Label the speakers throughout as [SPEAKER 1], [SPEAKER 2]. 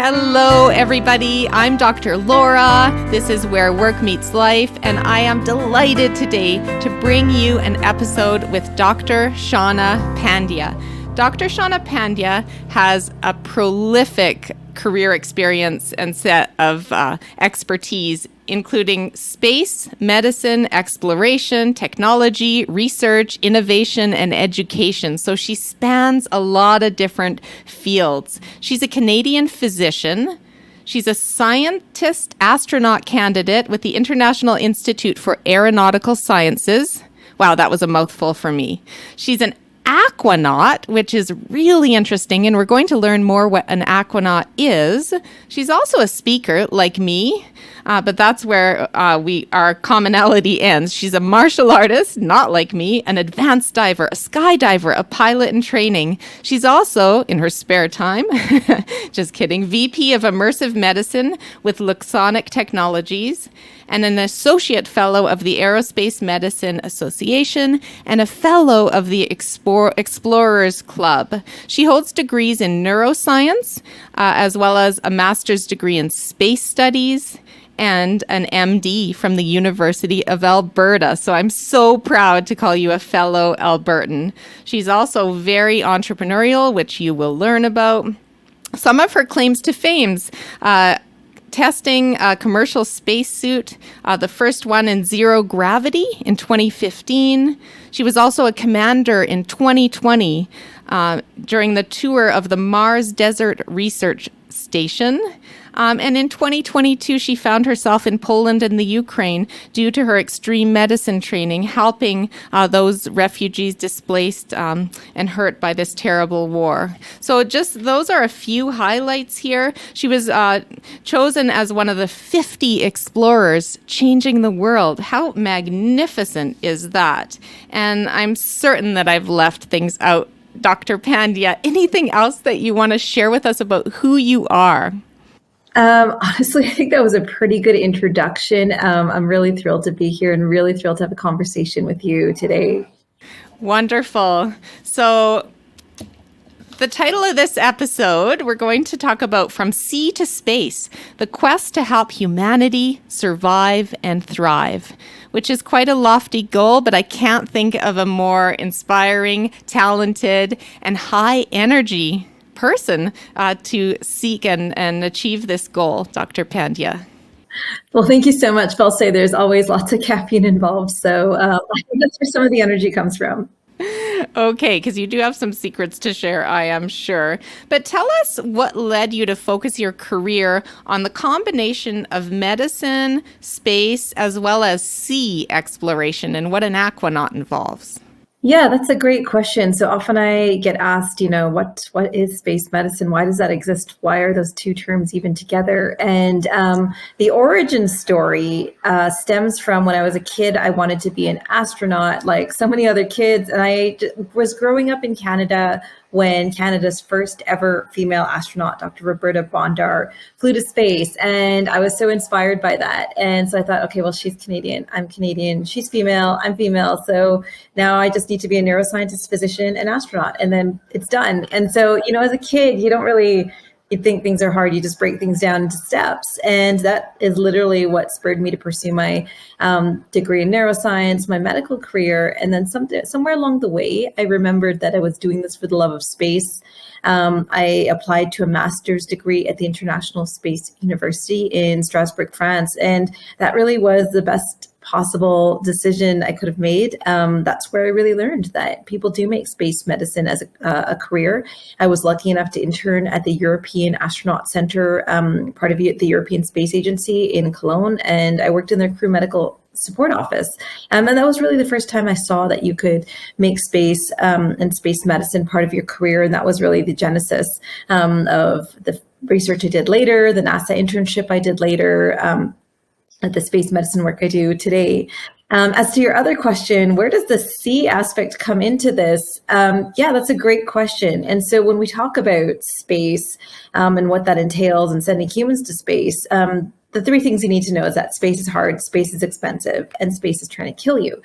[SPEAKER 1] Hello, everybody. I'm Dr. Laura. This is Where Work Meets Life, and I am delighted today to bring you an episode with Dr. Shawna Pandya. Dr. Shawna Pandya has a prolific career experience and set of expertise, including space, medicine, exploration, technology, research, innovation, and education. So she spans a lot of different fields. She's a Canadian physician. She's a scientist-astronaut candidate with the International Institute for Aeronautical Sciences. Wow, that was a mouthful for me. She's an aquanaut, which is really interesting, and we're going to learn more what an aquanaut is. She's also a speaker like me, but that's where our commonality ends. She's a martial artist, not like me, an advanced diver, a skydiver, a pilot in training. She's also, in her spare time, just kidding, VP of Immersive Medicine with Luxsonic Technologies, and an associate fellow of the Aerospace Medicine Association, and a fellow of the Explorers Club. She holds degrees in neuroscience, as well as a master's degree in space studies, and an MD from the University of Alberta. So I'm so proud to call you a fellow Albertan. She's also very entrepreneurial, which you will learn about. Some of her claims to fame: testing a commercial spacesuit, the first one in zero gravity in 2015. She was also a commander in 2020 during the tour of the Mars Desert Research Station. And in 2022, she found herself in Poland and the Ukraine due to her extreme medicine training, helping those refugees displaced and hurt by this terrible war. So just those are a few highlights here. She was chosen as one of the 50 explorers changing the world. How magnificent is that? And I'm certain that I've left things out. Dr. Pandya, anything else that you want to share with us about who you are?
[SPEAKER 2] Honestly, I think that was a pretty good introduction. I'm really thrilled to be here and really thrilled to have a conversation with you today.
[SPEAKER 1] Wonderful. So the title of this episode, we're going to talk about From Sea to Space, the quest to help humanity survive and thrive, which is quite a lofty goal, but I can't think of a more inspiring, talented, and high energy person to seek and achieve this goal, Dr. Pandya.
[SPEAKER 2] Well, thank you so much. I'll say there's always lots of caffeine involved, so I think that's where some of the energy comes from.
[SPEAKER 1] Okay, because you do have some secrets to share, I am sure. But tell us what led you to focus your career on the combination of medicine, space, as well as sea exploration, and what an aquanaut involves.
[SPEAKER 2] Yeah, that's a great question. So often I get asked, what is space medicine? Why does that exist? Why are those two terms even together? And the origin story stems from when I was a kid. I wanted to be an astronaut like so many other kids. And I was growing up in Canada when Canada's first ever female astronaut, Dr. Roberta Bondar, flew to space. And I was so inspired by that. And so I thought, okay, well, she's Canadian, I'm Canadian, she's female, I'm female. So now I just need to be a neuroscientist, physician, and astronaut, and then it's done. And so, as a kid, you think things are hard, you just break things down into steps. And that is literally what spurred me to pursue my degree in neuroscience, my medical career. And then somewhere along the way, I remembered that I was doing this for the love of space. I applied to a master's degree at the International Space University in Strasbourg, France. And that really was the best possible decision I could have made. That's where I really learned that people do make space medicine as a career. I was lucky enough to intern at the European Astronaut Center, part of the European Space Agency in Cologne, and I worked in their crew medical support office. And that was really the first time I saw that you could make space and space medicine part of your career. And that was really the genesis of the research I did later, the NASA internship I did later, at the space medicine work I do today. As to your other question, where does the sea aspect come into this? Yeah, that's a great question. And so when we talk about space and what that entails and sending humans to space, the three things you need to know is that space is hard, space is expensive, and space is trying to kill you.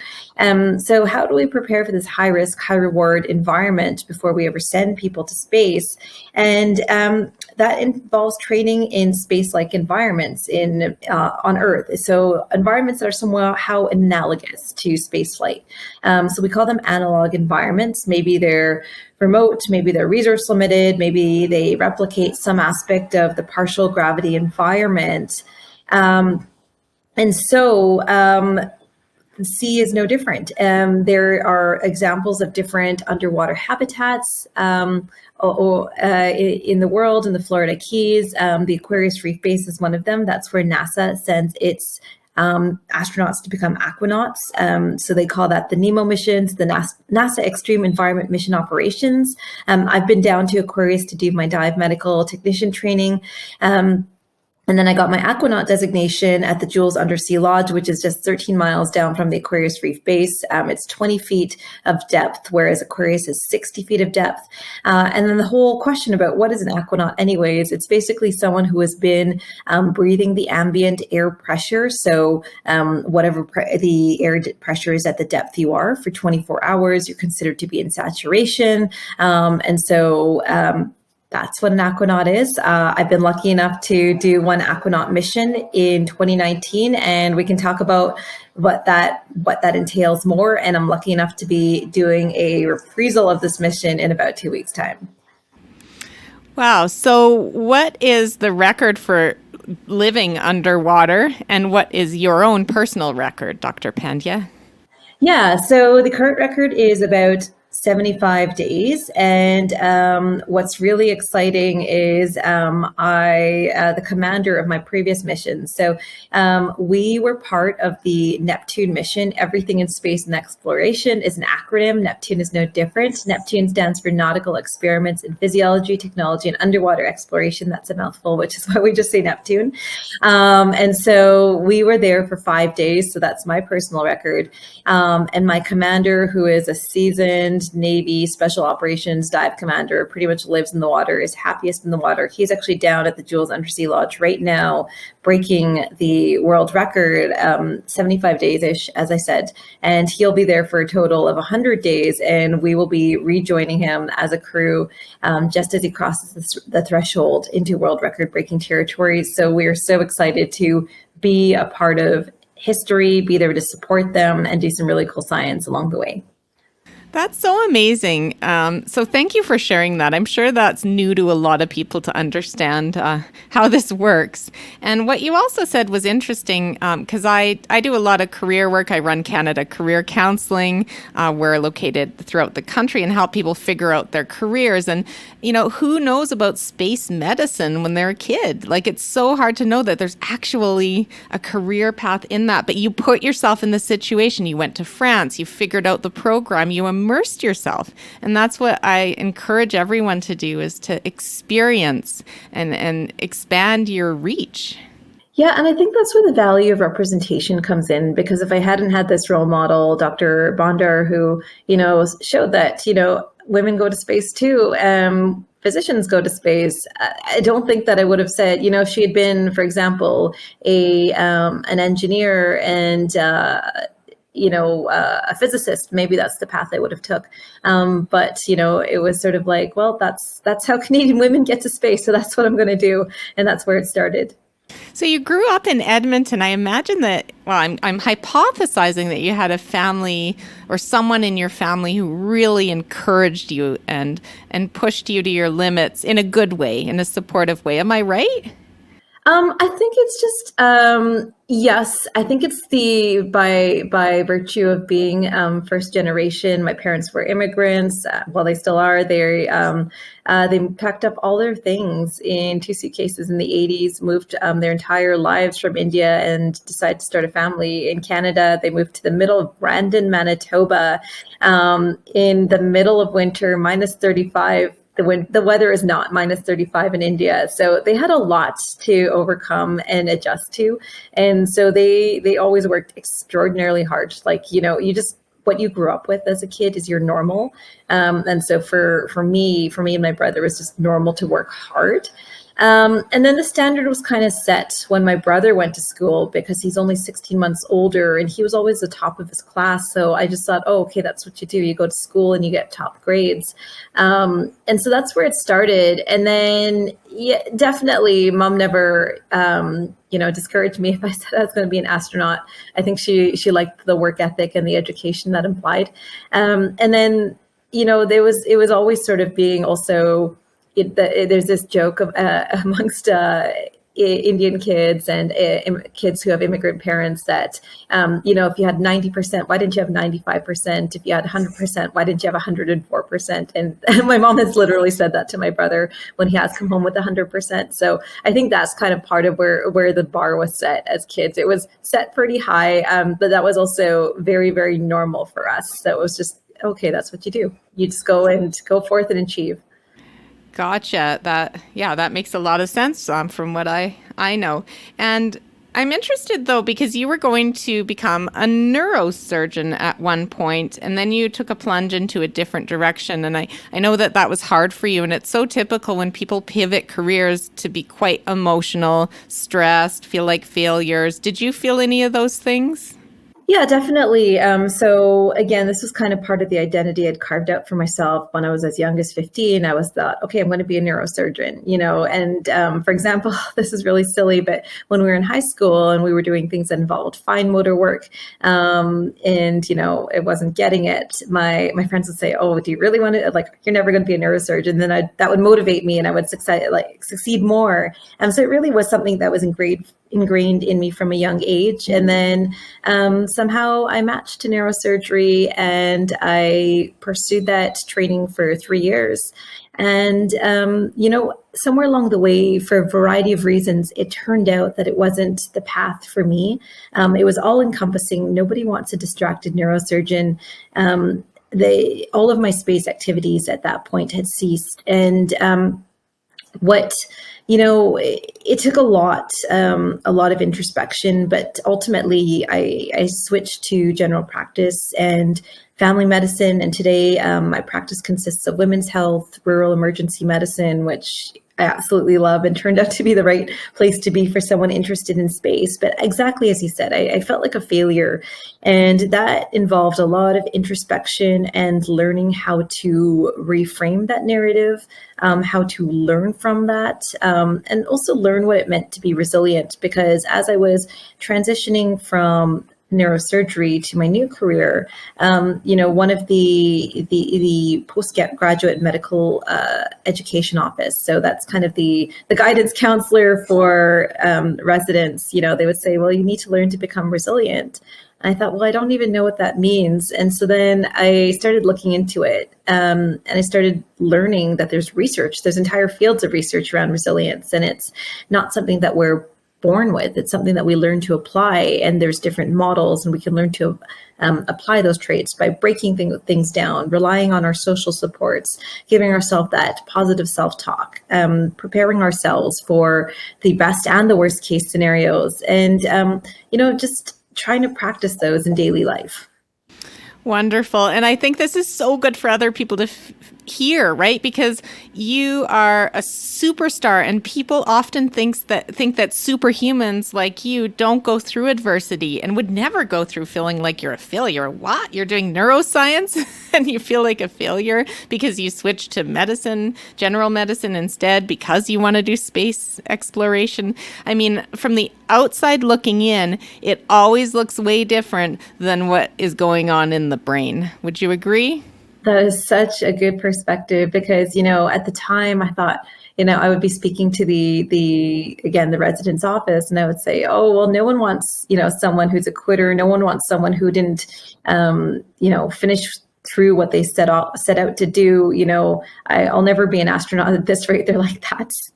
[SPEAKER 2] So how do we prepare for this high risk, high reward environment before we ever send people to space? And that involves training in space-like environments on Earth. So environments that are somehow analogous to space flight. So we call them analog environments. Maybe they're remote, maybe they're resource limited, maybe they replicate some aspect of the partial gravity environment. And so the sea is no different. There are examples of different underwater habitats in the world, in the Florida Keys. The Aquarius Reef Base is one of them. That's where NASA sends its astronauts to become aquanauts. So they call that the NEMO missions, the NASA Extreme Environment Mission Operations. I've been down to Aquarius to do my dive medical technician training. And then I got my aquanaut designation at the Jules Undersea Lodge, which is just 13 miles down from the Aquarius Reef Base. It's 20 feet of depth, whereas Aquarius is 60 feet of depth. And then the whole question about what is an aquanaut anyways, it's basically someone who has been breathing the ambient air pressure. So whatever the air pressure is at the depth you are for 24 hours, you're considered to be in saturation. That's what an aquanaut is. I've been lucky enough to do one aquanaut mission in 2019, and we can talk about what that entails more. And I'm lucky enough to be doing a reprisal of this mission in about 2 weeks' time.
[SPEAKER 1] Wow. So what is the record for living underwater, and what is your own personal record, Dr. Pandya?
[SPEAKER 2] Yeah, so the current record is about 75 days. And what's really exciting is the commander of my previous mission. So we were part of the Neptune mission. Everything in Space and Exploration is an acronym. Neptune is no different. Neptune stands for Nautical Experiments in Physiology, Technology, and Underwater Exploration. That's a mouthful, which is why we just say Neptune. And so we were there for 5 days. So that's my personal record. And my commander, who is a seasoned Navy Special Operations dive commander, pretty much lives in the water, is happiest in the water. He's actually down at the Jules Undersea Lodge right now, breaking the world record, 75 days-ish, as I said. And he'll be there for a total of 100 days, and we will be rejoining him as a crew just as he crosses the threshold into world record-breaking territory. So we are so excited to be a part of history, be there to support them, and do some really cool science along the way.
[SPEAKER 1] That's so amazing. So thank you for sharing that. I'm sure that's new to a lot of people to understand how this works. And what you also said was interesting because I do a lot of career work. I run Canada Career Counseling. We're located throughout the country and help people figure out their careers. And, you know, who knows about space medicine when they're a kid? Like, it's so hard to know that there's actually a career path in that. But you put yourself in the situation. You went to France. You figured out the program. You immersed yourself. And that's what I encourage everyone to do, is to experience and expand your reach.
[SPEAKER 2] Yeah, and I think that's where the value of representation comes in, because if I hadn't had this role model, Dr. Bondar, who, you know, showed that, you know, women go to space too, physicians go to space, I don't think that I would have said, you know, if she had been, for example, an engineer and a physicist, maybe that's the path I would have took. But, you know, it was sort of like, well, that's how Canadian women get to space. So that's what I'm going to do. And that's where it started.
[SPEAKER 1] So you grew up in Edmonton. I imagine that, well, I'm hypothesizing that you had a family or someone in your family who really encouraged you and pushed you to your limits in a good way, in a supportive way. Am I right?
[SPEAKER 2] I think it's just, yes, I think it's by virtue of being first generation. My parents were immigrants. Well, they still are. They packed up all their things in 2 suitcases in the 80s, moved their entire lives from India and decided to start a family in Canada. They moved to the middle of Brandon, Manitoba, in the middle of winter, minus 35. The weather is not minus 35 in India. So they had a lot to overcome and adjust to. And so they always worked extraordinarily hard. Like, you know, what you grew up with as a kid is your normal. And so for me and my brother, it was just normal to work hard. And then the standard was kind of set when my brother went to school, because he's only 16 months older and he was always the top of his class. So I just thought, oh, okay, that's what you do. You go to school and you get top grades. And so that's where it started. And then, yeah, definitely mom never, discouraged me if I said I was going to be an astronaut. I think she liked the work ethic and the education that implied. And then, it was always sort of being also, there's this joke of amongst Indian kids and kids who have immigrant parents that, if you had 90%, why didn't you have 95%? If you had 100%, why didn't you have 104%? And my mom has literally said that to my brother when he has come home with 100%. So I think that's kind of part of where the bar was set as kids. It was set pretty high, but that was also very, very normal for us. So it was just, okay, that's what you do. You just go forth and achieve.
[SPEAKER 1] Gotcha. That makes a lot of sense from what I know. And I'm interested, though, because you were going to become a neurosurgeon at one point, and then you took a plunge into a different direction. And I know that was hard for you. And it's so typical when people pivot careers to be quite emotional, stressed, feel like failures. Did you feel any of those things?
[SPEAKER 2] Yeah, definitely. So again, this was kind of part of the identity I'd carved out for myself when I was as young as 15. I was thought, okay, I'm going to be a neurosurgeon, and for example, this is really silly, but when we were in high school and we were doing things that involved fine motor work, and, it wasn't getting it, my friends would say, oh, do you really want to, like, you're never going to be a neurosurgeon? Then that would motivate me and I would succeed more. And so it really was something that was ingrained in me from a young age. And then somehow I matched to neurosurgery and I pursued that training for 3 years. And, somewhere along the way, for a variety of reasons, it turned out that it wasn't the path for me. It was all encompassing. Nobody wants a distracted neurosurgeon. All of my space activities at that point had ceased. And it took a lot of introspection, but ultimately I switched to general practice and family medicine. And today my practice consists of women's health, rural emergency medicine, which I absolutely love and turned out to be the right place to be for someone interested in space. But exactly as you said, I felt like a failure. And that involved a lot of introspection and learning how to reframe that narrative, how to learn from that, and also learn what it meant to be resilient. Because as I was transitioning from neurosurgery to my new career, one of the postgraduate medical education office. So that's kind of the guidance counselor for residents. They would say, well, you need to learn to become resilient. And I thought, well, I don't even know what that means. And so then I started looking into it, and I started learning that there's entire fields of research around resilience, and it's not something that we're born with. It's something that we learn to apply, and there's different models, and we can learn to apply those traits by breaking things down, relying on our social supports, giving ourselves that positive self-talk, preparing ourselves for the best and the worst case scenarios, and just trying to practice those in daily life.
[SPEAKER 1] Wonderful. And I think this is so good for other people to hear, right? Because you are a superstar, and people often think that superhumans like you don't go through adversity and would never go through feeling like you're a failure. What? You're doing neuroscience and you feel like a failure because you switched to medicine, general medicine instead, because you want to do space exploration. I mean, from the outside looking in, it always looks way different than what is going on in the brain. Would you agree?
[SPEAKER 2] That is such a good perspective, because, at the time I thought, I would be speaking to the resident's office, and I would say, oh, well, no one wants, someone who's a quitter. No one wants someone who didn't, finish through what they set out to do. I'll never be an astronaut at this rate. They're like,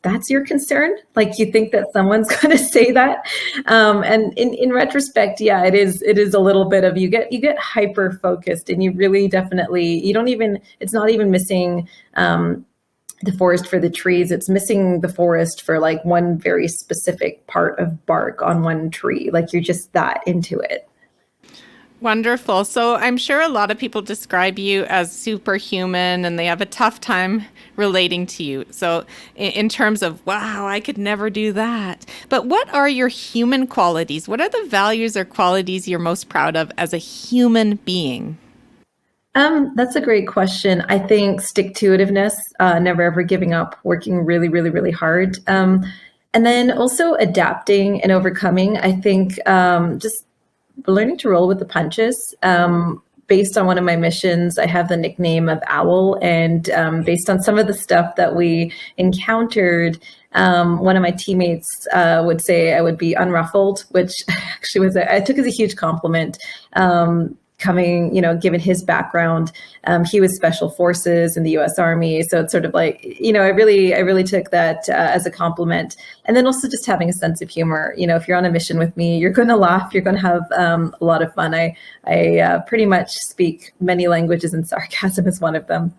[SPEAKER 2] that's your concern? Like, you think that someone's going to say that? And in retrospect, yeah, it is a little bit of, you get hyper focused, and you really definitely, it's not even missing the forest for the trees. It's missing the forest for like one very specific part of bark on one tree. Like, you're just that into it.
[SPEAKER 1] Wonderful. So I'm sure a lot of people describe you as superhuman and they have a tough time relating to you. So in terms of, wow, I could never do that. But what are your human qualities? What are the values or qualities you're most proud of as a human being?
[SPEAKER 2] That's a great question. I think stick-to-itiveness, never ever giving up, working really, really, really hard. And then also adapting and overcoming. I think just learning to roll with the punches. Based on one of my missions, I have the nickname of Owl, and based on some of the stuff that we encountered, one of my teammates would say I would be unruffled, which actually I took as a huge compliment. Coming, given his background, he was special forces in the U.S. Army. So it's sort of like, I really took that as a compliment. And then also just having a sense of humor. If you're on a mission with me, you're going to laugh, you're going to have a lot of fun. I pretty much speak many languages, and sarcasm is one of them.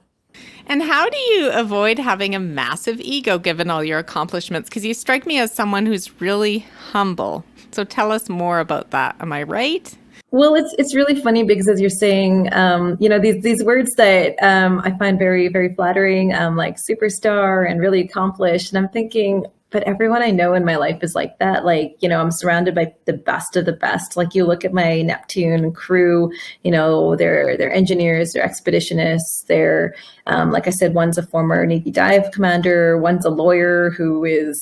[SPEAKER 1] And how do you avoid having a massive ego given all your accomplishments? Because you strike me as someone who's really humble. So tell us more about that. Am I right?
[SPEAKER 2] Well, it's really funny because as you're saying, these words that I find very, very flattering, like superstar and really accomplished. And I'm thinking, but everyone I know in my life is like that. Like, I'm surrounded by the best of the best. Like you look at my Neptune crew, they're engineers, they're expeditionists, they're, like I said, one's a former Navy dive commander, one's a lawyer who is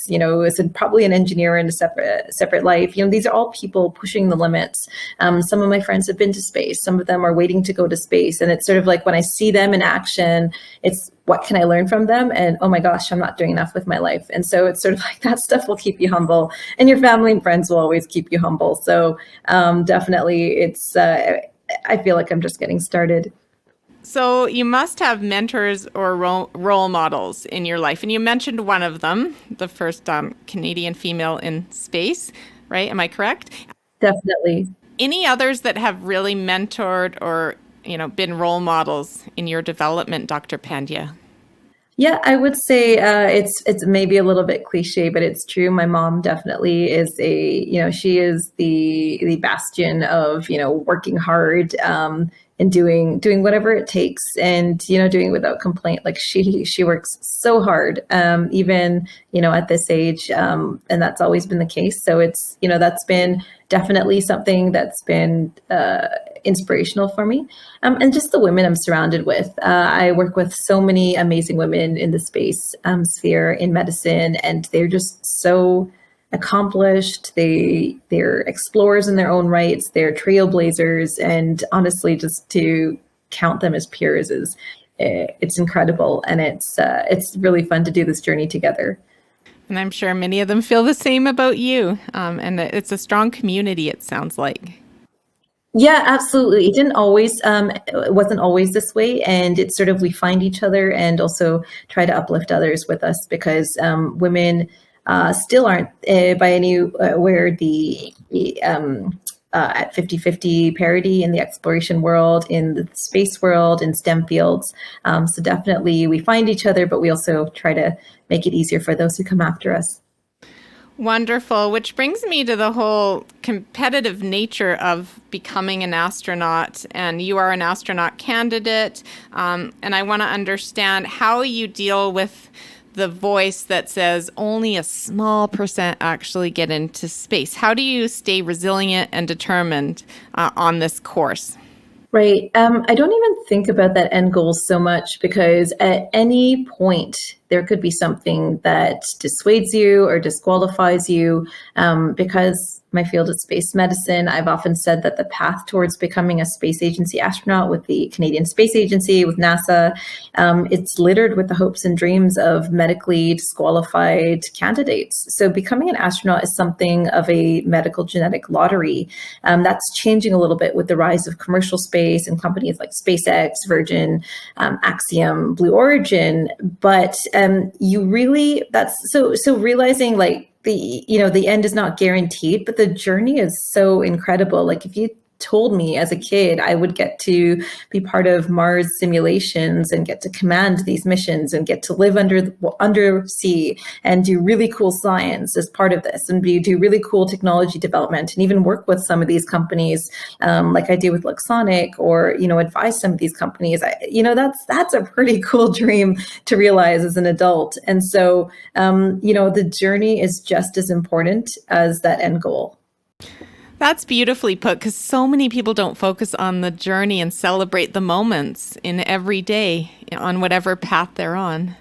[SPEAKER 2] probably an engineer in a separate life. These are all people pushing the limits. Some of my friends have been to space. Some of them are waiting to go to space. And it's sort of like when I see them in action, it's what can I learn from them? And oh my gosh, I'm not doing enough with my life. And so it's sort of like that stuff will keep you humble, and your family and friends will always keep you humble. So definitely it's, I feel like I'm just getting started.
[SPEAKER 1] So you must have mentors or role models in your life. And you mentioned one of them, the first Canadian female in space, right? Am I correct?
[SPEAKER 2] Definitely.
[SPEAKER 1] Any others that have really mentored or, been role models in your development, Dr. Pandya?
[SPEAKER 2] Yeah, I would say it's maybe a little bit cliche, but it's true. My mom definitely is she is the bastion of, working hard, and doing whatever it takes, and, doing it without complaint. Like she works so hard, even, at this age, and that's always been the case. So it's, that's been definitely something that's been inspirational for me. And just the women I'm surrounded with. I work with so many amazing women in the space sphere in medicine, and they're just so accomplished. They're explorers in their own rights. They're trailblazers, and honestly, just to count them as peers is it's incredible, and it's really fun to do this journey together.
[SPEAKER 1] And I'm sure many of them feel the same about you. And it's a strong community, it sounds like.
[SPEAKER 2] Yeah, absolutely. It wasn't always this way. And it's sort of, we find each other and also try to uplift others with us, because women still aren't by anywhere at 50-50 parity in the exploration world, in the space world, in STEM fields. So definitely we find each other, but we also try to make it easier for those who come after us.
[SPEAKER 1] Wonderful, which brings me to the whole competitive nature of becoming an astronaut. And you are an astronaut candidate. And I want to understand how you deal with the voice that says only a small percent actually get into space. How do you stay resilient and determined on this course?
[SPEAKER 2] Right. I don't even think about that end goal so much, because at any point there could be something that dissuades you or disqualifies you, because my field is space medicine. I've often said that the path towards becoming a space agency astronaut with the Canadian Space Agency, with NASA, it's littered with the hopes and dreams of medically disqualified candidates. So becoming an astronaut is something of a medical genetic lottery. That's changing a little bit with the rise of commercial space and companies like SpaceX, Virgin, Axiom, Blue Origin. But so realizing, like, the end is not guaranteed, but the journey is so incredible. Like, if you told me as a kid I would get to be part of Mars simulations and get to command these missions and get to live under sea and do really cool science as part of this, and do really cool technology development, and even work with some of these companies, like I do with Luxsonic, or advise some of these companies. That's a pretty cool dream to realize as an adult. And so the journey is just as important as that end goal.
[SPEAKER 1] That's beautifully put, because so many people don't focus on the journey and celebrate the moments in every day on whatever path they're on,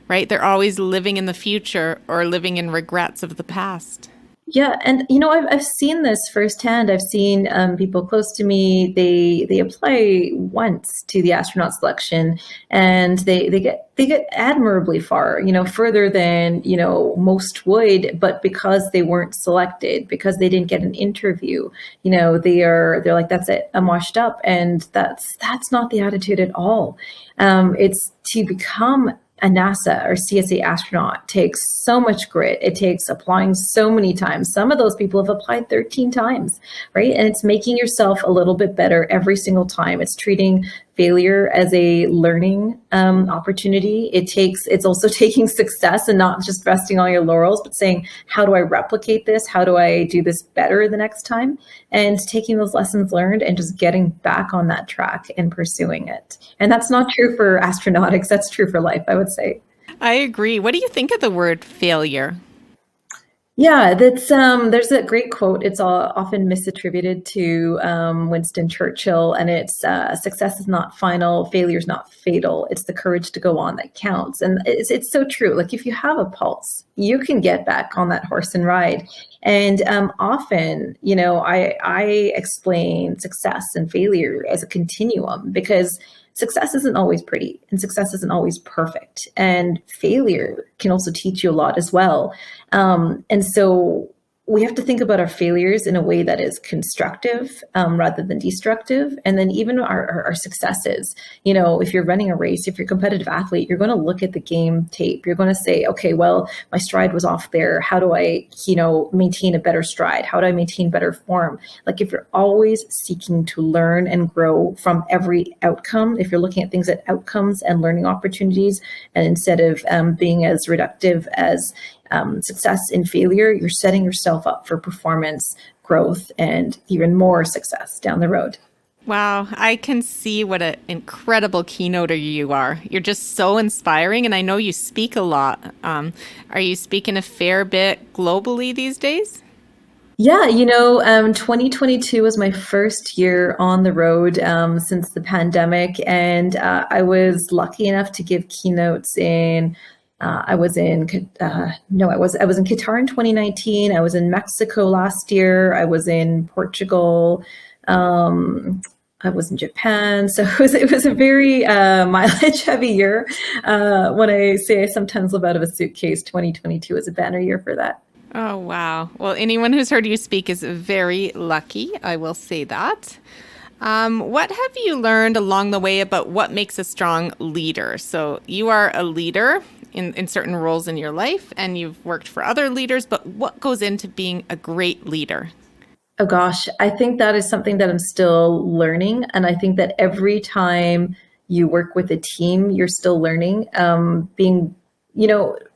[SPEAKER 1] right? They're always living in the future or living in regrets of the past.
[SPEAKER 2] Yeah, and I've seen this firsthand. I've seen people close to me. They apply once to the astronaut selection, and they get admirably far, further than most would. But because they weren't selected, because they didn't get an interview, they're like, that's it, I'm washed up, and that's not the attitude at all. It's to become a NASA or CSA astronaut takes so much grit. It takes applying so many times. Some of those people have applied 13 times, right? And it's making yourself a little bit better every single time. It's treating failure as a learning opportunity. It's also taking success and not just resting on your laurels, but saying, how do I replicate this? How do I do this better the next time? And taking those lessons learned and just getting back on that track and pursuing it. And that's not true for astronautics. That's true for life, I would say.
[SPEAKER 1] I agree. What do you think of the word failure?
[SPEAKER 2] Yeah, there's a great quote. It's often misattributed to Winston Churchill, and it's success is not final, failure is not fatal. It's the courage to go on that counts. And it's so true. Like, if you have a pulse, you can get back on that horse and ride. And often, I explain success and failure as a continuum, because success isn't always pretty and success isn't always perfect. And failure can also teach you a lot as well. And so we have to think about our failures in a way that is constructive rather than destructive. And then even our successes, if you're running a race, if you're a competitive athlete, you're going to look at the game tape. You're going to say, okay, well, my stride was off there. How do I, maintain a better stride? How do I maintain better form? Like, if you're always seeking to learn and grow from every outcome, if you're looking at things at outcomes and learning opportunities, and instead of being as reductive as success and failure, you're setting yourself up for performance, growth, and even more success down the road.
[SPEAKER 1] Wow, I can see what an incredible keynoter you are. You're just so inspiring, and I know you speak a lot. Are you speaking a fair bit globally these days?
[SPEAKER 2] Yeah, 2022 was my first year on the road since the pandemic, and I was lucky enough to give keynotes in I was in Qatar in 2019. I was in Mexico last year. I was in Portugal. I was in Japan. So it was a very mileage heavy year. When I say I sometimes live out of a suitcase, 2022 is a banner year for that.
[SPEAKER 1] Oh, wow. Well, anyone who's heard you speak is very lucky. I will say that. What have you learned along the way about what makes a strong leader? So you are a leader in certain roles in your life, and you've worked for other leaders, but what goes into being a great leader?
[SPEAKER 2] Oh gosh, I think that is something that I'm still learning. And I think that every time you work with a team, you're still learning,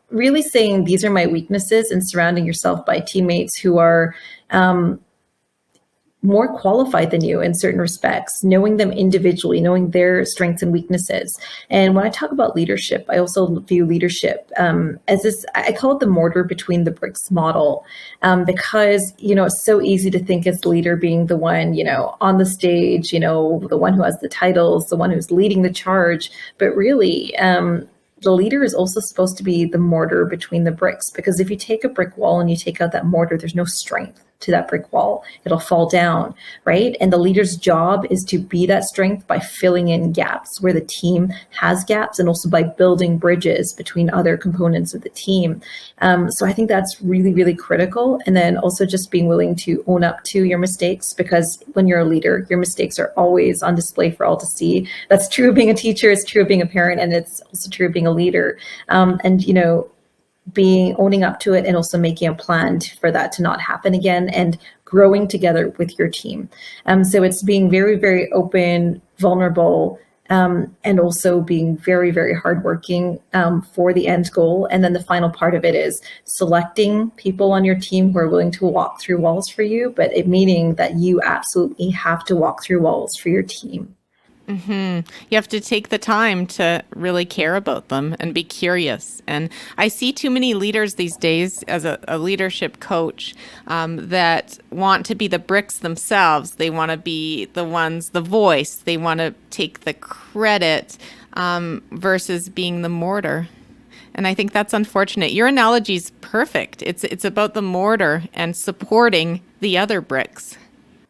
[SPEAKER 2] really saying, these are my weaknesses, and surrounding yourself by teammates who are more qualified than you in certain respects, knowing them individually, knowing their strengths and weaknesses. And when I talk about leadership, I also view leadership as this, I call it the mortar between the bricks model, because, it's so easy to think as the leader being the one, on the stage, the one who has the titles, the one who's leading the charge. But really, the leader is also supposed to be the mortar between the bricks, because if you take a brick wall and you take out that mortar, there's no strength to that brick wall. It'll fall down, right? And the leader's job is to be that strength by filling in gaps where the team has gaps, and also by building bridges between other components of the team. So I think that's really, really critical. And then also just being willing to own up to your mistakes, because when you're a leader, your mistakes are always on display for all to see. That's true of being a teacher, it's true of being a parent, and it's also true of being a leader. being owning up to it and also making a plan for that to not happen again, and growing together with your team. So it's being very, very open, vulnerable, and also being very, very hardworking for the end goal. And then the final part of it is selecting people on your team who are willing to walk through walls for you, but it meaning that you absolutely have to walk through walls for your team.
[SPEAKER 1] You have to take the time to really care about them and be curious. And I see too many leaders these days as a leadership coach that want to be the bricks themselves. They want to be the ones, the voice. They want to take the credit versus being the mortar. And I think that's unfortunate. Your analogy is perfect. It's about the mortar and supporting the other bricks.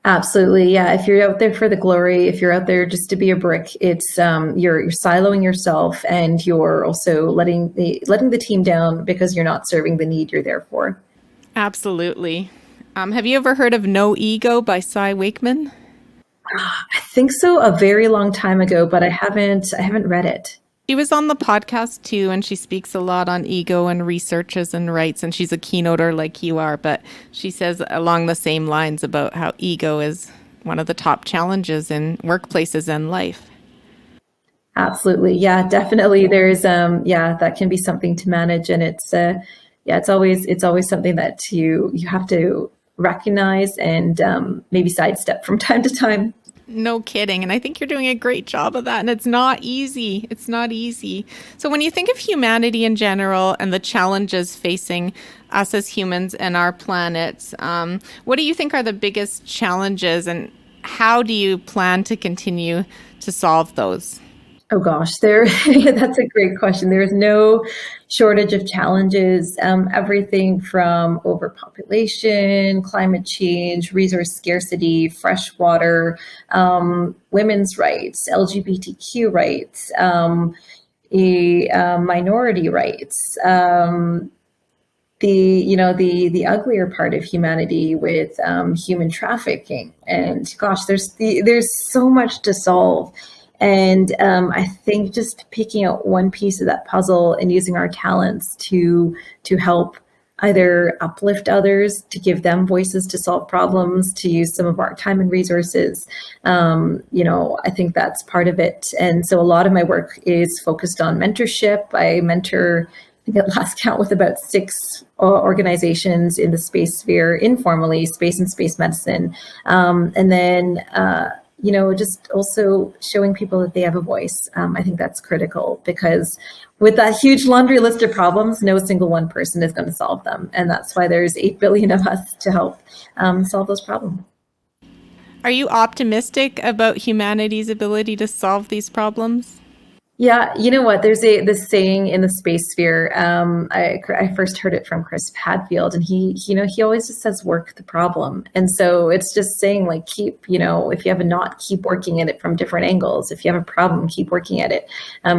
[SPEAKER 2] Absolutely. Yeah. If you're out there for the glory, if you're out there just to be a brick, it's you're siloing yourself, and you're also letting the team down because you're not serving the need you're there for.
[SPEAKER 1] Absolutely. Have you ever heard of No Ego by Cy Wakeman?
[SPEAKER 2] I think so, a very long time ago, but I haven't read it.
[SPEAKER 1] She was on the podcast too, and she speaks a lot on ego and researches and writes, and she's a keynoter like you are, but she says along the same lines about how ego is one of the top challenges in workplaces and life.
[SPEAKER 2] Absolutely. Yeah, definitely. There's that can be something to manage, and it's always something that you have to recognize and maybe sidestep from time to time.
[SPEAKER 1] No kidding. And I think you're doing a great job of that. And it's not easy. It's not easy. So when you think of humanity in general and the challenges facing us as humans and our planet, what do you think are the biggest challenges, and how do you plan to continue to solve those?
[SPEAKER 2] Oh gosh, that's a great question. There is no shortage of challenges. Everything from overpopulation, climate change, resource scarcity, fresh water, women's rights, LGBTQ rights, minority rights. The uglier part of humanity with human trafficking, and gosh, there's so much to solve. And I think just picking out one piece of that puzzle and using our talents to help either uplift others, to give them voices to solve problems, to use some of our time and resources. I think that's part of it. And so a lot of my work is focused on mentorship. I mentor, I think at last count, with about 6 organizations in the space sphere, informally, space and space medicine. And then just also showing people that they have a voice. I think that's critical, because with that huge laundry list of problems, no single one person is going to solve them. And that's why there's 8 billion of us to help solve those problems.
[SPEAKER 1] Are you optimistic about humanity's ability to solve these problems?
[SPEAKER 2] Yeah, you know what? There's this saying in the space sphere. I first heard it from Chris Hadfield, and he always just says, "Work the problem." And so it's just saying, like, keep, if you have a knot, keep working at it from different angles. If you have a problem, keep working at it.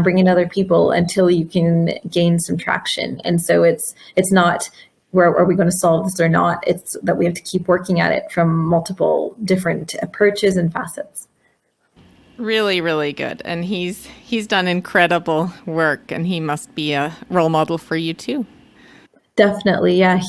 [SPEAKER 2] Bring in other people until you can gain some traction. And so it's not, where are we going to solve this or not? It's that we have to keep working at it from multiple different approaches and facets.
[SPEAKER 1] Really, really good. And he's done incredible work, and he must be a role model for you too.
[SPEAKER 2] Definitely. Yeah.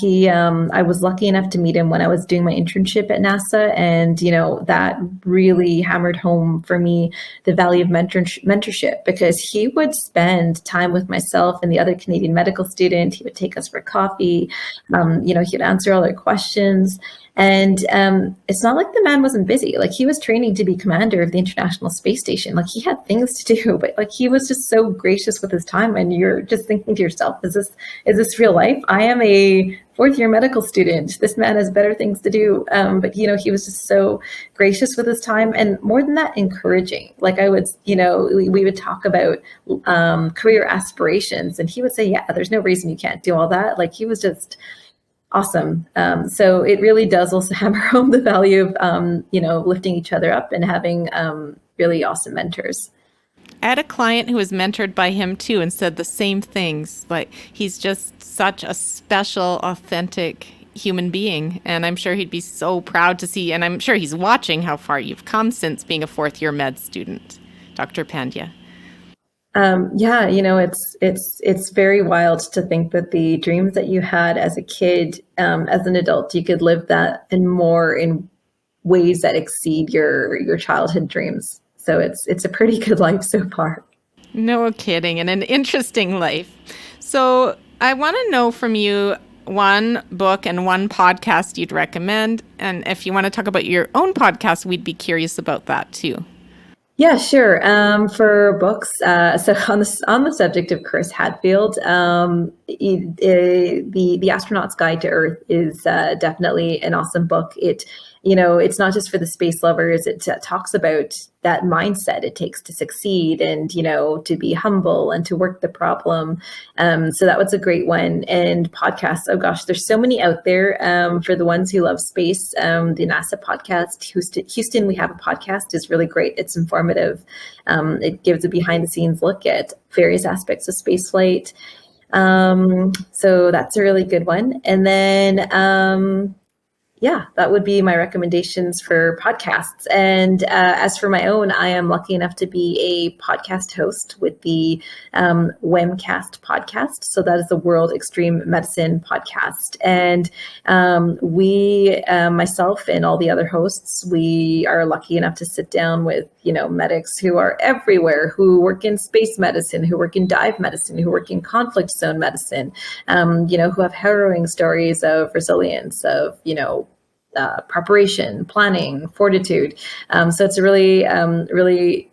[SPEAKER 2] I was lucky enough to meet him when I was doing my internship at NASA. And, that really hammered home for me the value of mentorship, because he would spend time with myself and the other Canadian medical student. He would take us for coffee. He'd answer all our questions. And it's not like the man wasn't busy. Like, he was training to be commander of the International Space Station. Like, he had things to do, but like, he was just so gracious with his time. And you're just thinking to yourself, is this real life? I am a 4th-year medical student. This man has better things to do. But he was just so gracious with his time, and more than that, encouraging. Like, I would, we would talk about career aspirations, and he would say, yeah, there's no reason you can't do all that. Like, he was just awesome. So it really does also hammer home the value of, lifting each other up and having really awesome mentors.
[SPEAKER 1] I had a client who was mentored by him too, and said the same things. Like, he's just such a special, authentic human being. And I'm sure he'd be so proud to see, and I'm sure he's watching how far you've come since being a 4th-year med student, Dr. Pandya.
[SPEAKER 2] Yeah, it's very wild to think that the dreams that you had as a kid, as an adult, you could live that and more in ways that exceed your childhood dreams. So it's a pretty good life so far.
[SPEAKER 1] No kidding, and an interesting life. So I want to know from you one book and one podcast you'd recommend. And if you want to talk about your own podcast, we'd be curious about that too.
[SPEAKER 2] Yeah, sure. For books, so on the subject of Chris Hadfield, the Astronaut's Guide to Earth is definitely an awesome book. It's not just for the space lovers. It talks about that mindset it takes to succeed, and to be humble and to work the problem. So that was a great one. And podcasts, oh gosh, there's so many out there. For the ones who love space, the NASA podcast, Houston, we have a podcast, is really great. It's informative. It gives a behind the scenes look at various aspects of spaceflight. So that's a really good one. And then, yeah, that would be my recommendations for podcasts. And as for my own, I am lucky enough to be a podcast host with the WEMcast podcast. So that is the World Extreme Medicine podcast. And we, myself and all the other hosts, we are lucky enough to sit down with, medics who are everywhere, who work in space medicine, who work in dive medicine, who work in conflict zone medicine, who have harrowing stories of resilience, of, preparation, planning, fortitude. So it's a really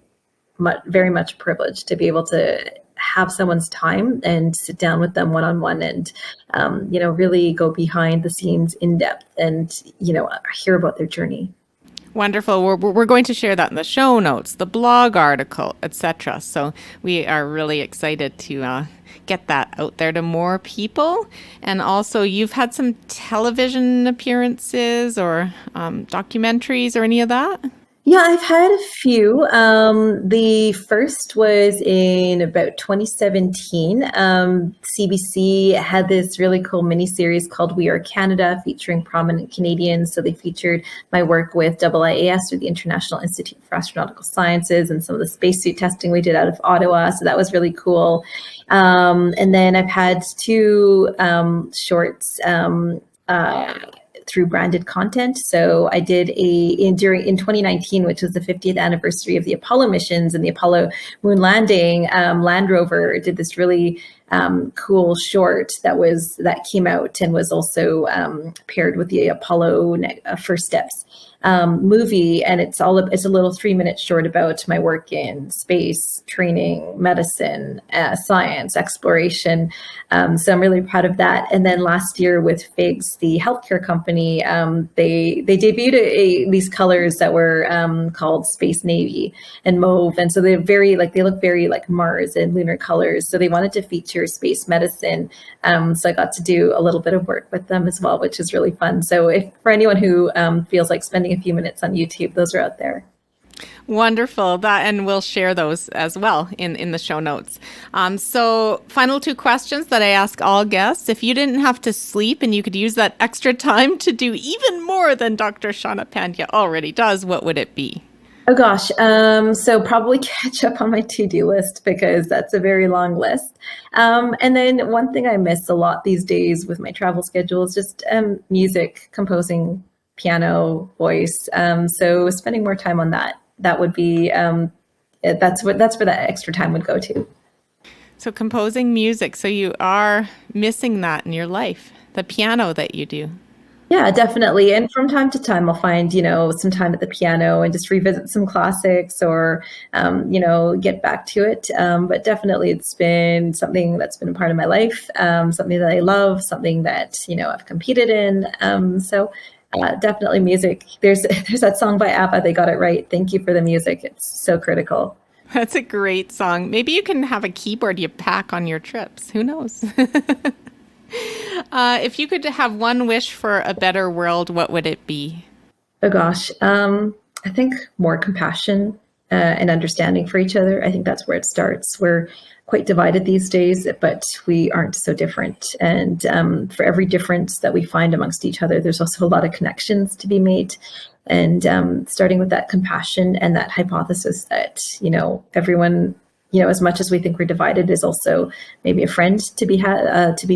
[SPEAKER 2] very much a privilege to be able to have someone's time and sit down with them one-on-one and, really go behind the scenes in depth and, hear about their journey.
[SPEAKER 1] Wonderful. We're going to share that in the show notes, the blog article, etc. So we are really excited to get that out there to more people. And also, you've had some television appearances or documentaries or any of that?
[SPEAKER 2] Yeah, I've had a few. The first was in about 2017. CBC had this really cool mini-series called We Are Canada, featuring prominent Canadians. So they featured my work with IIAS, or the International Institute for Astronautical Sciences, and some of the spacesuit testing we did out of Ottawa. So that was really cool. And then I've had two shorts through branded content. So I did in 2019, which was the 50th anniversary of the Apollo missions and the Apollo moon landing. Land Rover did this really cool short that came out and was also paired with the Apollo First Steps movie, and it's a little 3-minute short about my work in space, training, medicine, science, exploration. So I'm really proud of that. And then last year with FIGS, the healthcare company, they debuted these colors that were called Space Navy and Mauve, and so they look very like Mars and lunar colors. So they wanted to feature space medicine. So I got to do a little bit of work with them as well, which is really fun. So for anyone who feels like spending a few minutes on YouTube, those are out there.
[SPEAKER 1] Wonderful. And we'll share those as well in the show notes. So final two questions that I ask all guests. If you didn't have to sleep and you could use that extra time to do even more than Dr. Shawna Pandya already does, what would it be?
[SPEAKER 2] Oh gosh. So probably catch up on my to-do list, because that's a very long list. And then one thing I miss a lot these days with my travel schedule is just music, composing, piano, voice. So spending more time on that would be, that's where that extra time would go to.
[SPEAKER 1] So composing music. So you are missing that in your life, the piano that you do.
[SPEAKER 2] Yeah, definitely. And from time to time, I'll find, some time at the piano and just revisit some classics or, get back to it. But definitely it's been something that's been a part of my life, something that I love, something that, I've competed in. So definitely music. There's that song by ABBA. They got it right. Thank you for the music. It's so critical.
[SPEAKER 1] That's a great song. Maybe you can have a keyboard you pack on your trips. Who knows? If you could have one wish for a better world, what would it be?
[SPEAKER 2] Oh gosh, I think more compassion and understanding for each other. I think that's where it starts. We're quite divided these days, but we aren't so different. And for every difference that we find amongst each other, there's also a lot of connections to be made. And starting with that compassion and that hypothesis that, everyone as much as we think we're divided, is also maybe a friend to be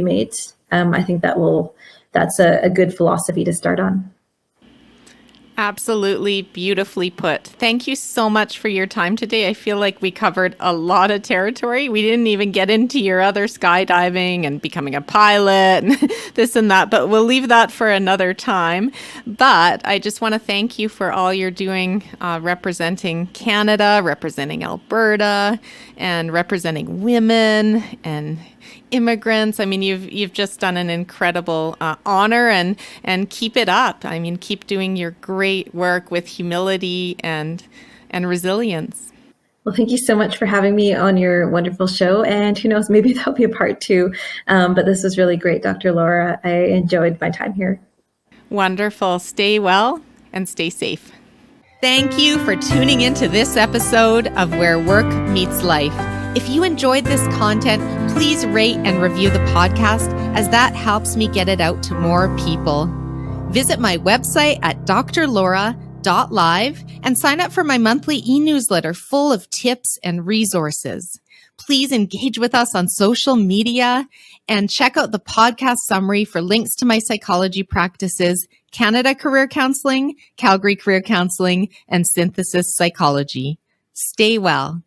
[SPEAKER 2] made. I think that's a good philosophy to start on.
[SPEAKER 1] Absolutely beautifully put. Thank you so much for your time today. I feel like we covered a lot of territory. We didn't even get into your other skydiving and becoming a pilot and this and that, but we'll leave that for another time. But I just want to thank you for all you're doing, representing Canada, representing Alberta, and representing women and immigrants. I mean, you've just done an incredible honor, and keep it up. I mean, keep doing your great work with humility and resilience.
[SPEAKER 2] Well, thank you so much for having me on your wonderful show. And who knows, maybe there'll be a part two. But this was really great, Dr. Laura. I enjoyed my time here.
[SPEAKER 1] Wonderful. Stay well and stay safe. Thank you for tuning into this episode of Where Work Meets Life. If you enjoyed this content, please rate and review the podcast, as that helps me get it out to more people. Visit my website at drlaura.live and sign up for my monthly e-newsletter full of tips and resources. Please engage with us on social media and check out the podcast summary for links to my psychology practices, Canada Career Counseling, Calgary Career Counseling, and Synthesis Psychology. Stay well.